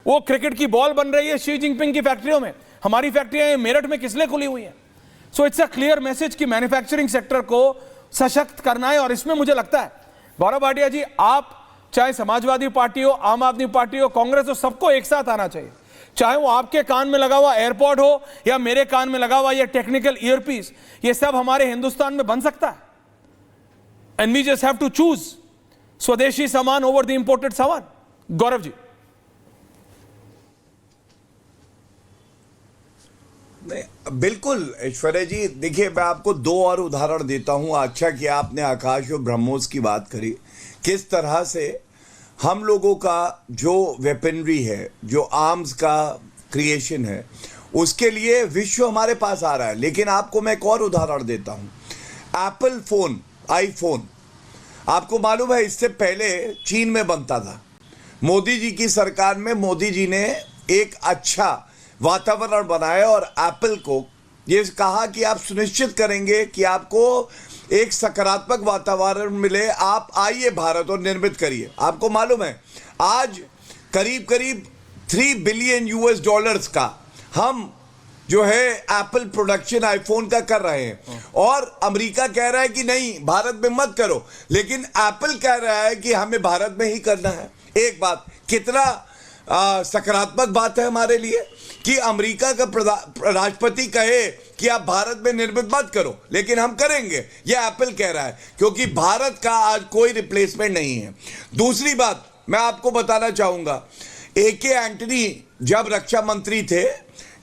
वो क्रिकेट की बॉल बन रही है शी जिनपिंग की फैक्ट्रियों में, हमारी फैक्ट्रियां मेरठ में किस लिए खुली हुई हैं? So it's a clear message कि मैन्युफैक्चरिंग सेक्टर को सशक्त करना है। और इसमें मुझे लगता है गौरव भाटिया जी, आप चाहे समाजवादी पार्टी हो, आम आदमी पार्टी हो, कांग्रेस हो, सबको एक साथ आना चाहिए। चाहे वो आपके कान में लगा हुआ एयरपॉड हो या मेरे कान में लगा हुआ ये टेक्निकल ईयरपीस, ये सब हमारे हिंदुस्तान में बन सकता है। And we just have to choose swadeshi सामान ओवर द इंपोर्टेड सामान। गौरव जी। बिल्कुल ऐश्वर्या जी, देखिए मैं आपको दो और उदाहरण देता हूं। अच्छा कि आपने आकाश और ब्रह्मोस की बात करी, किस तरह से हम लोगों का जो वेपनरी है, जो आर्म्स का क्रिएशन है, उसके लिए विश्व हमारे पास आ रहा है। लेकिन आपको मैं एक और उदाहरण देता हूं। एप्पल फोन, आईफोन, आपको मालूम है इससे पहले चीन में बनता था। मोदी जी की सरकार में मोदी जी ने एक अच्छा वातावरण बनाया और एप्पल को ये कहा कि आप सुनिश्चित करेंगे कि आपको एक सकारात्मक वातावरण मिले, आप आइए भारत और निर्मित करिए। आपको मालूम है आज करीब करीब $3 बिलियन का हम जो है एप्पल प्रोडक्शन आईफोन का कर रहे हैं। और अमेरिका कह रहा है कि नहीं भारत में मत करो, लेकिन एप्पल कह रहा है कि हमें भारत में ही करना है। एक बात कितना सकारात्मक बात है हमारे लिए कि अमेरिका का राष्ट्रपति कहे कि आप भारत में निर्मित मत करो, लेकिन हम करेंगे, यह एप्पल कह रहा है, क्योंकि भारत का आज कोई रिप्लेसमेंट नहीं है। दूसरी बात मैं आपको बताना चाहूंगा, AK एंटनी जब रक्षा मंत्री थे,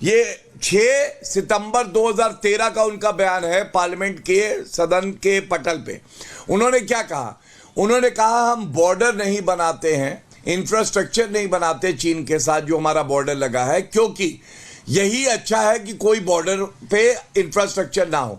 ये 6 सितंबर 2013 का उनका बयान है पार्लियामेंट के सदन के पटल पे। उन्होंने क्या कहा? उन्होंने कहा हम बॉर्डर नहीं बनाते हैं, इंफ्रास्ट्रक्चर नहीं बनाते चीन के साथ जो हमारा बॉर्डर लगा है, क्योंकि यही अच्छा है कि कोई बॉर्डर पे इंफ्रास्ट्रक्चर ना हो।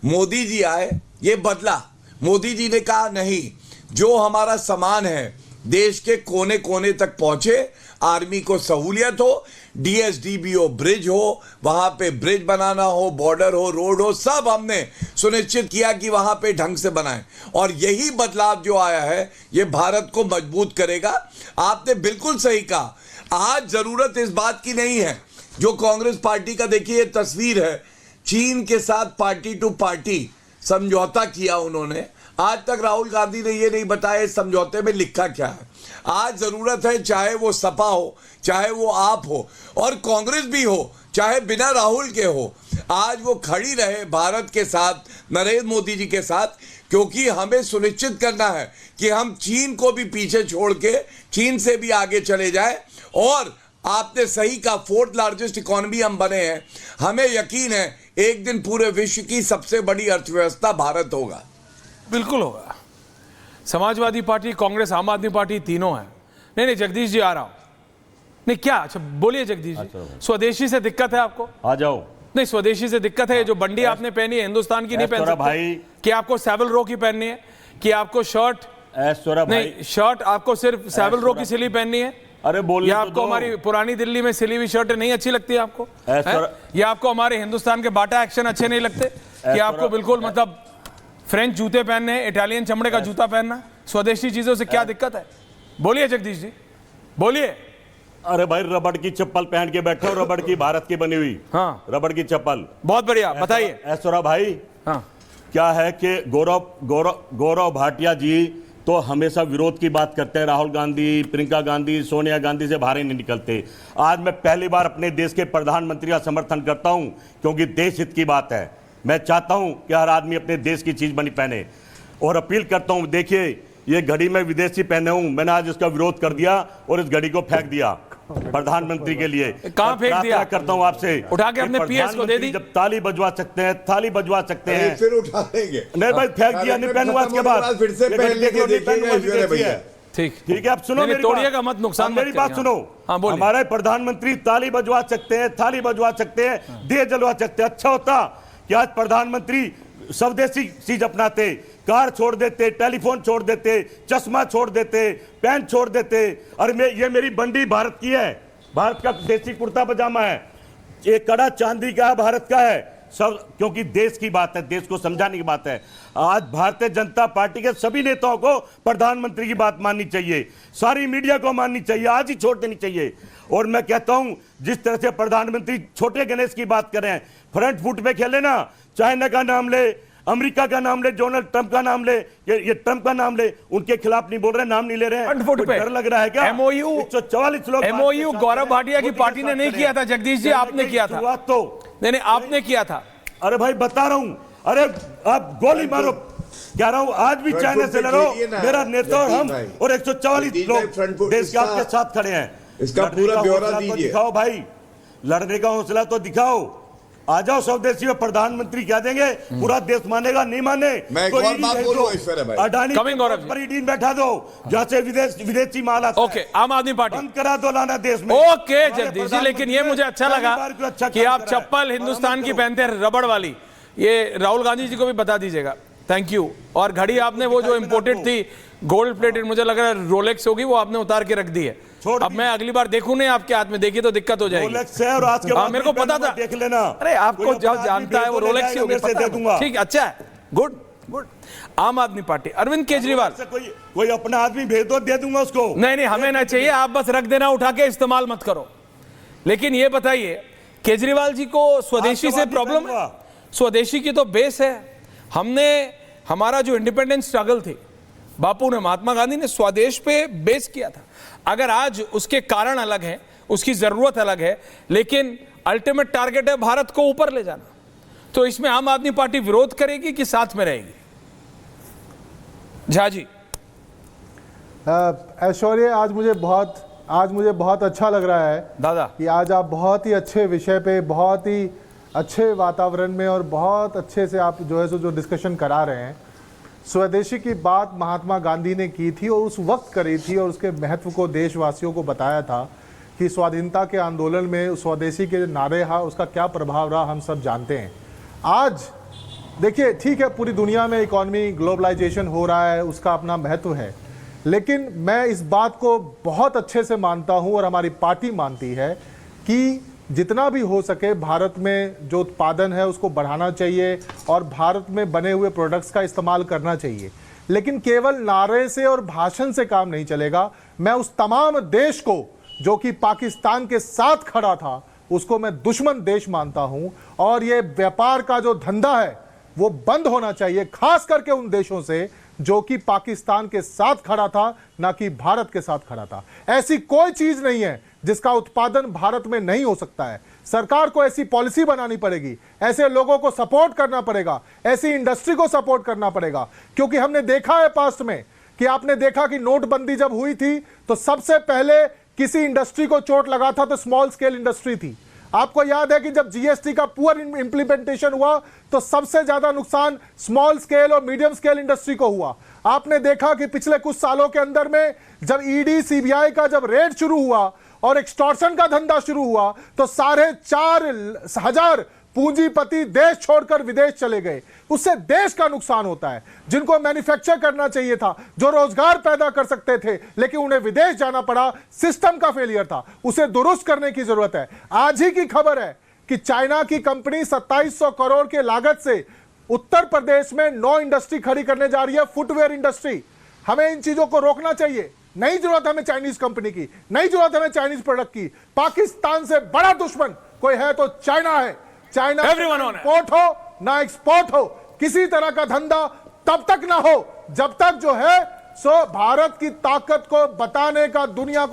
मोदी जी आए, ये बदला। मोदी जी ने कहा नहीं, जो हमारा सामान है देश के कोने कोने तक पहुंचे, आर्मी को सहूलियत हो, DSDBO ब्रिज हो, वहां पे ब्रिज बनाना हो, बॉर्डर हो, रोड हो, सब हमने सुनिश्चित किया कि वहां पे ढंग से बनाएं। और यही बदलाव जो आया है ये भारत को मजबूत करेगा। आपने बिल्कुल सही कहा, आज जरूरत इस बात की नहीं है जो कांग्रेस पार्टी का देखिए ये तस्वीर है, चीन के साथ पार्टी टू पार्टी समझौता किया उन्होंने। आज तक राहुल गांधी ने ये नहीं बताया इस समझौते में लिखा क्या है। आज जरूरत है, चाहे वो सपा हो, चाहे वो आप हो, और कांग्रेस भी हो, चाहे बिना राहुल के हो, आज वो खड़ी रहे भारत के साथ, नरेंद्र मोदी जी के साथ, क्योंकि हमें सुनिश्चित करना है कि हम चीन को भी पीछे छोड़ के चीन से भी आगे चले जाए। और आपने सही कहा, 4th लार्जेस्ट इकोनॉमी हम बने हैं। हमें यकीन है एक दिन पूरे विश्व की सबसे बड़ी अर्थव्यवस्था भारत होगा। बिल्कुल होगा। समाजवादी पार्टी, कांग्रेस, आम आदमी पार्टी तीनों है। नहीं जगदीश जी आ रहा हूं। नहीं क्या, अच्छा बोलिए जगदीश जी। स्वदेशी से दिक्कत है आपको? आ जाओ। नहीं स्वदेशी से दिक्कत है, जो बंडी आपने पहनी है हिंदुस्तान की नहीं पहन सकते भाई, कि आपको सेवल रो की पहननी है, कि आपको शर्ट नहीं, शर्ट आपको सिर्फ सेवल रो की सिली पहननी है? अरे बोलिए, या आपको हमारी पुरानी दिल्ली में सिली हुई शर्ट नहीं अच्छी लगती है आपको? या आपको हमारे हिंदुस्तान के बाटा एक्शन अच्छे नहीं लगते? कि आपको बिल्कुल मतलब फ्रेंच जूते पहनने हैं, इटालियन चमड़े का जूता पहनना? स्वदेशी चीजों से क्या दिक्कत है? बोलिए जगदीश जी, बोलिए। अरे भाई रबड़ की चप्पल पहन के बैठो, रबड़ की, भारत की बनी हुई। हाँ रबड़ की चप्पल। बहुत बढ़िया, बताइए ऐश्वर्या भाई। हाँ क्या है कि गौरव भाटिया जी तो हमेशा विरोध की बात करते हैं। राहुल गांधी, प्रियंका गांधी, सोनिया गांधी से बाहर ही नहीं निकलते। आज मैं पहली बार अपने देश के प्रधानमंत्री का समर्थन करता हूं, क्योंकि देश हित की बात है। मैं चाहता हूं कि हर आदमी अपने देश की चीज बनी पहने, और अपील करता हूं, देखिए ये घड़ी में विदेशी पहने हूं, मैंने आज इसका विरोध कर दिया और इस घड़ी को फेंक दिया प्रधानमंत्री के लिए। कहां फेंक दिया? करता हूं आपसे, उठा के अपने PS को दे दी। जब ताली बजवा सकते हैं, थाली बजवा सकते हैं, फिर उठा लेंगे। नहीं भाई फेंक दिया, नहीं पहनूंगा इसके बाद फिर से पहन लेंगे। ठीक है, आप सुनो तोड़िएगा मत, नुकसान मेरी बात सुनो। हमारे प्रधानमंत्री ताली बजवा सकते हैं, थाली बजवा सकते हैं, दिए जलवा सकते हैं। अच्छा होता कि आज प्रधानमंत्री स्वदेशी चीज अपनाते, कार छोड़ देते, टेलीफोन छोड़ देते, चश्मा छोड़ देते, पैंट छोड़ देते। अरे ये मेरी बंडी भारत की है, भारत का देसी कुर्ता पजामा है, ये कड़ा चांदी का है, भारत का है सब, क्योंकि देश की बात है, देश को समझाने की बात है। आज भारतीय जनता पार्टी के सभी नेताओं को प्रधानमंत्री की बात माननी चाहिए, सारी मीडिया को माननी चाहिए, आज ही छोड़ देनी चाहिए। और मैं कहता हूं जिस तरह से प्रधानमंत्री छोटे गणेश की बात कर रहे हैं, फ्रंट फुट पे खेले ना, चाइना का नाम ले, अमेरिका का नाम ले, डोनाल्ड ट्रंप का नाम ले, ये ट्रंप का नाम ले, उनके खिलाफ नहीं बोल रहे, नाम नहीं ले रहे हैं। फुट पे डर लग रहा है क्या? MOU 144 लोग MOU गौरव भाटिया की पार्टी ने नहीं किया था, जगदीश जी आपने किया था। शुरुआत तो नहीं आपने किया था। अरे भाई बता रहा हूं, अरे आप गोली मारो, कह रहा हूं आज भी चाइना से लड़ो, मेरा नेता और हम और 144 लोग देश के आपके साथ खड़े हैं। इसका पूरा ब्यौरा दीजिए। दिखाओ भाई, लड़ने का हौसला तो दिखाओ, आ जाओ स्वदेशी में। प्रधानमंत्री कह देंगे पूरा देश मानेगा, नहीं माने मैं तो एक और बात बोलूं ईश्वर भाई, अडानी पर ईडीन बैठा दो, जहां से विदेशी माल आता है। ओके, आम आदमी पार्टी बंद करा दो लाना देश में। ओके जगदीश जी, लेकिन ये मुझे अच्छा लगा कि आप चप्पल हिंदुस्तान की पहनते हैं, रबड़ वाली। ये राहुल गांधी जी को भी बता दीजिएगा। Thank you. और घड़ी आपने वो जो इंपोर्टेड थी गोल्ड प्लेटेड, मुझे लग रहा है रोलेक्स होगी, वो आपने उतार के रख दी है। अब मैं अगली बार देखूं नहीं आपके हाथ में, देखिए तो दिक्कत हो जाएगी। रोलेक्स है और आज के बाद मेरे को पता था, देख लेना। अरे आपको जब जानता है वो रोलेक्स ही होगी, दे दूंगा। ठीक, अच्छा है, गुड गुड। आम आदमी पार्टी, अरविंद केजरीवाल, कोई अपना आदमी भेज दो, दे दूंगा उसको। नहीं हमें ना चाहिए, आप बस रख देना, उठा के इस्तेमाल मत करो। लेकिन ये बताइए, केजरीवाल जी को स्वदेशी से प्रॉब्लम है? स्वदेशी की तो बेस है। हमने, हमारा जो इंडिपेंडेंस स्ट्रगल थी, बापू ने, महात्मा गांधी ने स्वदेश पे बेस किया था। अगर आज उसके कारण अलग हैं, उसकी जरूरत अलग है, लेकिन अल्टीमेट टारगेट है भारत को ऊपर ले जाना, तो इसमें आम आदमी पार्टी विरोध करेगी कि साथ में रहेगी? झा जी। ऐश्वर्य, आज मुझे बहुत अच्छा लग रहा है दादा कि आज आप बहुत ही अच्छे विषय पे, बहुत ही अच्छे वातावरण में और बहुत अच्छे से आप जो डिस्कशन करा रहे हैं। स्वदेशी की बात महात्मा गांधी ने की थी और उस वक्त करी थी, और उसके महत्व को देशवासियों को बताया था कि स्वाधीनता के आंदोलन में स्वदेशी के नारे रहा, उसका क्या प्रभाव रहा, हम सब जानते हैं। आज देखिए, ठीक है, पूरी दुनिया में इकॉनमी ग्लोबलाइजेशन हो रहा है, उसका अपना महत्व है, लेकिन मैं इस बात को बहुत अच्छे से मानता हूं और हमारी पार्टी मानती है कि जितना भी हो सके भारत में जो उत्पादन है उसको बढ़ाना चाहिए और भारत में बने हुए प्रोडक्ट्स का इस्तेमाल करना चाहिए। लेकिन केवल नारे से और भाषण से काम नहीं चलेगा। मैं उस तमाम देश को जो कि पाकिस्तान के साथ खड़ा था, उसको मैं दुश्मन देश मानता हूं, और ये व्यापार का जो धंधा है वो बंद होना चाहिए, खास करके उन देशों से जो कि पाकिस्तान के साथ खड़ा था, ना कि भारत के साथ खड़ा था। ऐसी कोई चीज नहीं है जिसका उत्पादन भारत में नहीं हो सकता है। सरकार को ऐसी पॉलिसी बनानी पड़ेगी, ऐसे लोगों को सपोर्ट करना पड़ेगा, ऐसी इंडस्ट्री को सपोर्ट करना पड़ेगा। क्योंकि हमने देखा है पास्ट में कि आपने देखा कि नोटबंदी जब हुई थी तो सबसे पहले किसी इंडस्ट्री को चोट लगा था तो स्मॉल स्केल इंडस्ट्री थी। आपको याद है कि जब जीएसटी का पुअर इंप्लीमेंटेशन हुआ तो सबसे ज्यादा नुकसान स्मॉल स्केल और मीडियम स्केल इंडस्ट्री को हुआ। आपने देखा कि पिछले कुछ सालों के अंदर में जब ईडी सीबीआई का जब रेड शुरू हुआ और एक्सटॉर्शन का धंधा शुरू हुआ तो 4,500 पूंजीपति देश छोड़कर विदेश चले गए। उससे देश का नुकसान होता है। जिनको मैन्युफैक्चर करना चाहिए था, जो रोजगार पैदा कर सकते थे, लेकिन उन्हें विदेश जाना पड़ा, सिस्टम का फेलियर था, उसे दुरुस्त करने की जरूरत है। आज ही की खबर है कि चाइना की कंपनी 2700 करोड़ के लागत से उत्तर प्रदेश में 9 इंडस्ट्री खड़ी करने जा रही है, फुटवेयर इंडस्ट्री। हमें इन चीजों को रोकना चाहिए। नहीं जरूरत हमें चाइनीज कंपनी की, नहीं जरूरत हमें चाइनीज प्रोडक्ट की। पाकिस्तान से बड़ा दुश्मन कोई है तो चाइना है। चाइना इंपोर्ट हो ना एक्सपोर्ट हो, किसी तरह का धंधा तब तक ना हो जब तक जो है सो भारत की ताकत को बताने का दुनिया